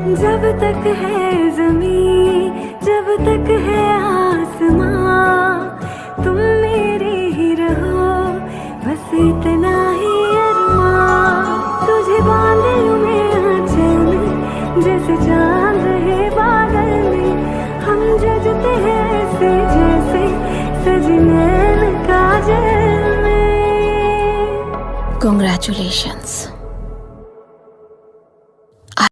जब तक है ज़मीं, जब तक है आसमां, तुम मेरे ही रहो, बस इतना ही अरमां। तुझे बांध लूं मैं आंचल में, जैसे चांद रहे बादल में। हम जजते हैं ऐसे जैसे सजे नैन काजल में। Congratulations.